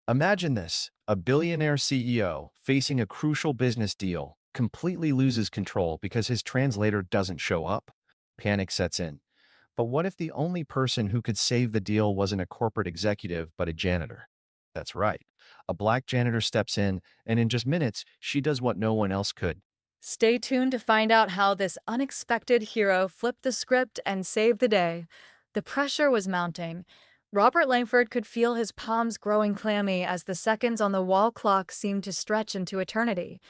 Imagine this, a billionaire CEO facing a crucial business deal completely loses control because his translator doesn't show up. Panic sets in. But what if the only person who could save the deal wasn't a corporate executive, but a janitor? That's right. A black janitor steps in, and in just minutes, she does what no one else could. Stay tuned to find out how this unexpected hero flipped the script and saved the day. The pressure was mounting. Robert Langford could feel his palms growing clammy as the seconds on the wall clock seemed to stretch into eternity.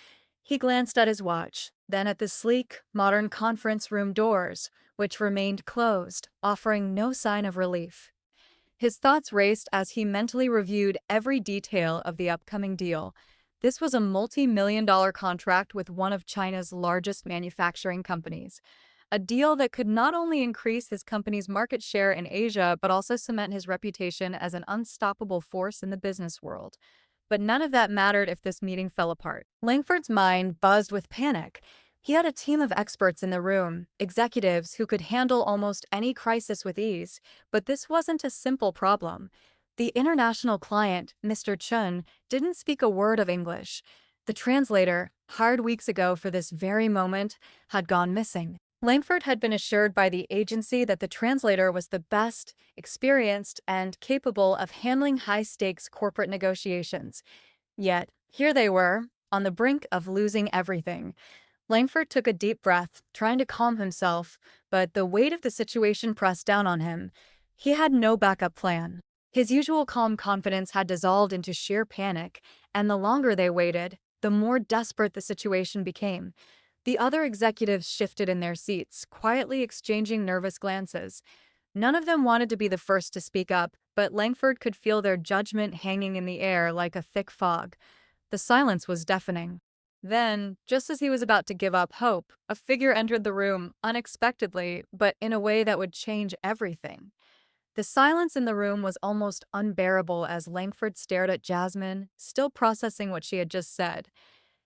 He glanced at his watch, then at the sleek, modern conference room doors, which remained closed, offering no sign of relief. His thoughts raced as he mentally reviewed every detail of the upcoming deal. This was a multi-million-dollar contract with one of China's largest manufacturing companies. A deal that could not only increase his company's market share in Asia, but also cement his reputation as an unstoppable force in the business world. But none of that mattered if this meeting fell apart. Langford's mind buzzed with panic. He had a team of experts in the room, executives who could handle almost any crisis with ease, but this wasn't a simple problem. The international client, Mr. Chun, didn't speak a word of English. The translator, hired weeks ago for this very moment, had gone missing. Langford had been assured by the agency that the translator was the best, experienced, and capable of handling high-stakes corporate negotiations. Yet, here they were, on the brink of losing everything. Langford took a deep breath, trying to calm himself, but the weight of the situation pressed down on him. He had no backup plan. His usual calm confidence had dissolved into sheer panic, and the longer they waited, the more desperate the situation became. The other executives shifted in their seats, quietly exchanging nervous glances. None of them wanted to be the first to speak up, but Langford could feel their judgment hanging in the air like a thick fog. The silence was deafening. Then, just as he was about to give up hope, a figure entered the room, unexpectedly, but in a way that would change everything. The silence in the room was almost unbearable as Langford stared at Jasmine, still processing what she had just said.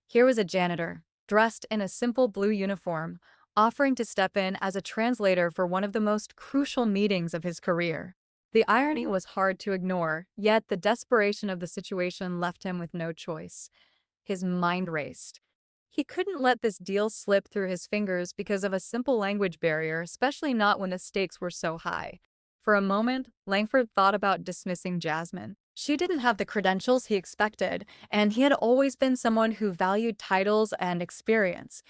Here was a janitor, dressed in a simple blue uniform, offering to step in as a translator for one of the most crucial meetings of his career. The irony was hard to ignore, yet the desperation of the situation left him with no choice. His mind raced. He couldn't let this deal slip through his fingers because of a simple language barrier, especially not when the stakes were so high. For a moment, Langford thought about dismissing Jasmine. She didn't have the credentials he expected, and he had always been someone who valued titles and experience.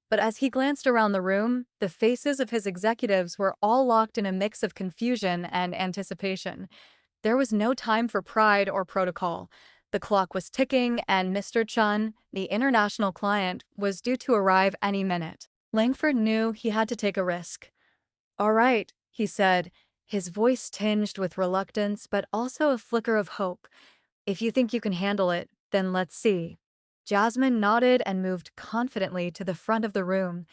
But as he glanced around the room, the faces of his executives were all locked in a mix of confusion and anticipation. There was no time for pride or protocol. The clock was ticking, and Mr. Chun, the international client, was due to arrive any minute. Langford knew he had to take a risk. "All right," he said, his voice tinged with reluctance but also a flicker of hope. "If you think you can handle it, then let's see." Jasmine nodded and moved confidently to the front of the room.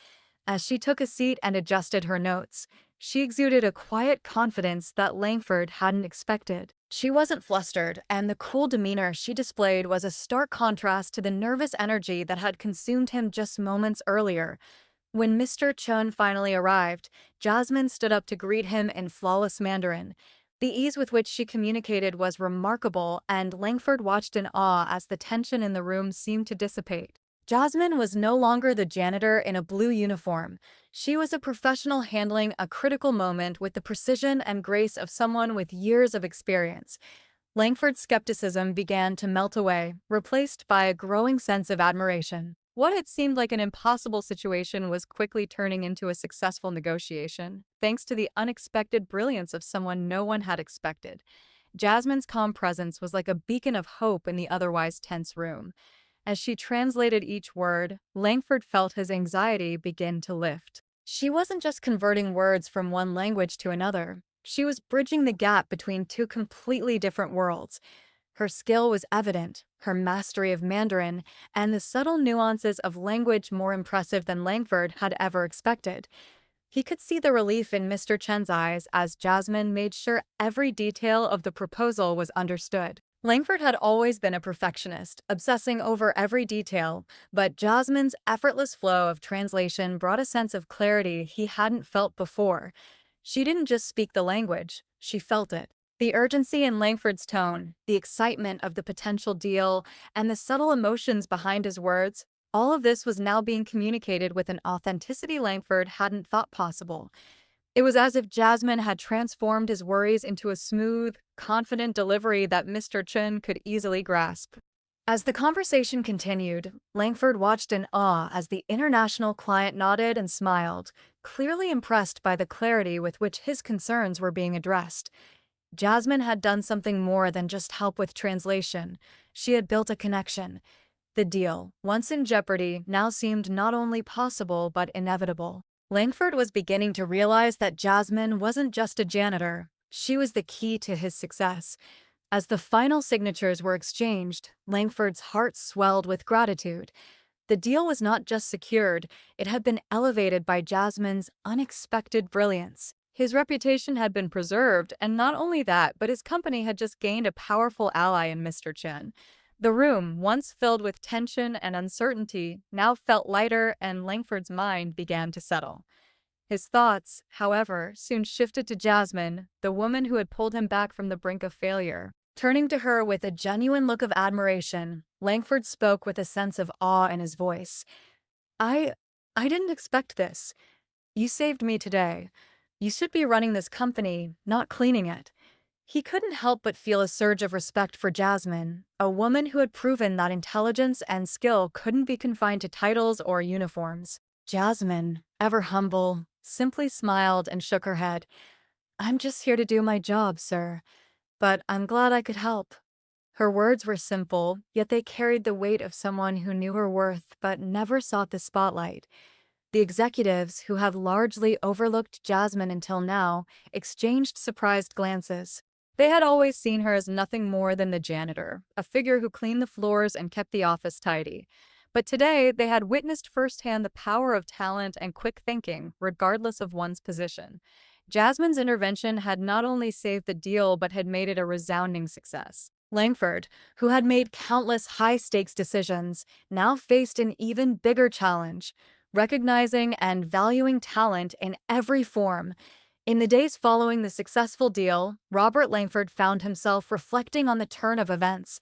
As she took a seat and adjusted her notes, she exuded a quiet confidence that Langford hadn't expected. She wasn't flustered, and the cool demeanor she displayed was a stark contrast to the nervous energy that had consumed him just moments earlier. When Mr. Chun finally arrived, Jasmine stood up to greet him in flawless Mandarin. The ease with which she communicated was remarkable, and Langford watched in awe as the tension in the room seemed to dissipate. Jasmine was no longer the janitor in a blue uniform. She was a professional handling a critical moment with the precision and grace of someone with years of experience. Langford's skepticism began to melt away, replaced by a growing sense of admiration. What had seemed like an impossible situation was quickly turning into a successful negotiation, thanks to the unexpected brilliance of someone no one had expected. Jasmine's calm presence was like a beacon of hope in the otherwise tense room. As she translated each word, Langford felt his anxiety begin to lift. She wasn't just converting words from one language to another. She was bridging the gap between two completely different worlds. Her skill was evident, her mastery of Mandarin, and the subtle nuances of language more impressive than Langford had ever expected. He could see the relief in Mr. Chen's eyes as Jasmine made sure every detail of the proposal was understood. Langford had always been a perfectionist, obsessing over every detail, but Jasmine's effortless flow of translation brought a sense of clarity he hadn't felt before. She didn't just speak the language, she felt it. The urgency in Langford's tone, the excitement of the potential deal, and the subtle emotions behind his words, all of this was now being communicated with an authenticity Langford hadn't thought possible. It was as if Jasmine had transformed his worries into a smooth, confident delivery that Mr. Chen could easily grasp. As the conversation continued, Langford watched in awe as the international client nodded and smiled, clearly impressed by the clarity with which his concerns were being addressed. Jasmine had done something more than just help with translation. She had built a connection. The deal, once in jeopardy, now seemed not only possible but inevitable. Langford was beginning to realize that Jasmine wasn't just a janitor. She was the key to his success. As the final signatures were exchanged, Langford's heart swelled with gratitude. The deal was not just secured, it had been elevated by Jasmine's unexpected brilliance. His reputation had been preserved, and not only that, but his company had just gained a powerful ally in Mr. Chen. The room, once filled with tension and uncertainty, now felt lighter, and Langford's mind began to settle. His thoughts, however, soon shifted to Jasmine, the woman who had pulled him back from the brink of failure. Turning to her with a genuine look of admiration, Langford spoke with a sense of awe in his voice. I... I didn't expect this. You saved me today. You should be running this company, not cleaning it. He couldn't help but feel a surge of respect for Jasmine, a woman who had proven that intelligence and skill couldn't be confined to titles or uniforms. Jasmine, ever humble, simply smiled and shook her head. I'm just here to do my job, sir. But I'm glad I could help. Her words were simple, yet they carried the weight of someone who knew her worth but never sought the spotlight. The executives, who had largely overlooked Jasmine until now, exchanged surprised glances. They had always seen her as nothing more than the janitor, a figure who cleaned the floors and kept the office tidy. But today, they had witnessed firsthand the power of talent and quick thinking, regardless of one's position. Jasmine's intervention had not only saved the deal but had made it a resounding success. Langford, who had made countless high-stakes decisions, now faced an even bigger challenge: recognizing and valuing talent in every form. In the days following the successful deal, Robert Langford found himself reflecting on the turn of events.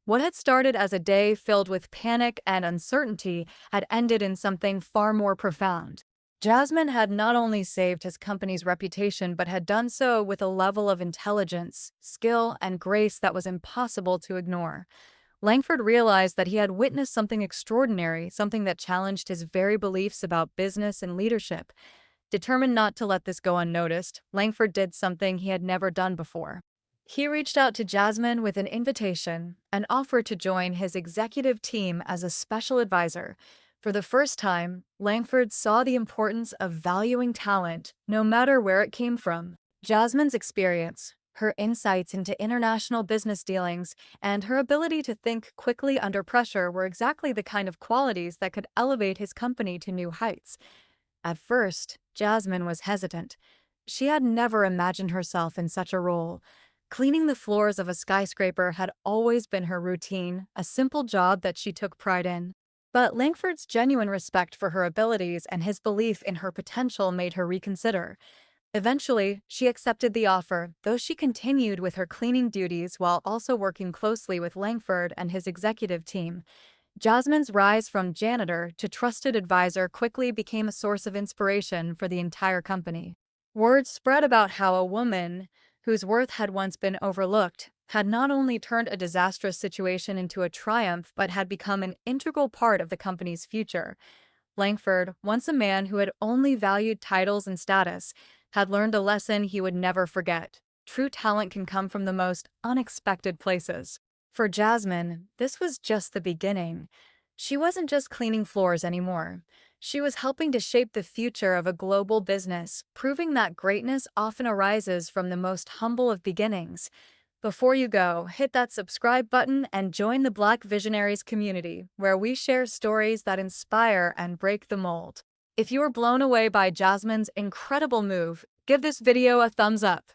What had started as a day filled with panic and uncertainty had ended in something far more profound. Jasmine had not only saved his company's reputation but had done so with a level of intelligence, skill, and grace that was impossible to ignore. Langford realized that he had witnessed something extraordinary, something that challenged his very beliefs about business and leadership. Determined not to let this go unnoticed, Langford did something he had never done before. He reached out to Jasmine with an invitation and offered to join his executive team as a special advisor. For the first time, Langford saw the importance of valuing talent, no matter where it came from. Jasmine's experience, her insights into international business dealings, and her ability to think quickly under pressure were exactly the kind of qualities that could elevate his company to new heights. At first, Jasmine was hesitant. She had never imagined herself in such a role. Cleaning the floors of a skyscraper had always been her routine, a simple job that she took pride in. But Langford's genuine respect for her abilities and his belief in her potential made her reconsider. Eventually, she accepted the offer, though she continued with her cleaning duties while also working closely with Langford and his executive team. Jasmine's rise from janitor to trusted advisor quickly became a source of inspiration for the entire company. Word spread about how a woman, whose worth had once been overlooked, had not only turned a disastrous situation into a triumph but had become an integral part of the company's future. Langford, once a man who had only valued titles and status, had learned a lesson he would never forget. True talent can come from the most unexpected places. For Jasmine, this was just the beginning. She wasn't just cleaning floors anymore. She was helping to shape the future of a global business, proving that greatness often arises from the most humble of beginnings. Before you go, hit that subscribe button and join the Black Visionaries community, where we share stories that inspire and break the mold. If you were blown away by Jasmine's incredible move, give this video a thumbs up.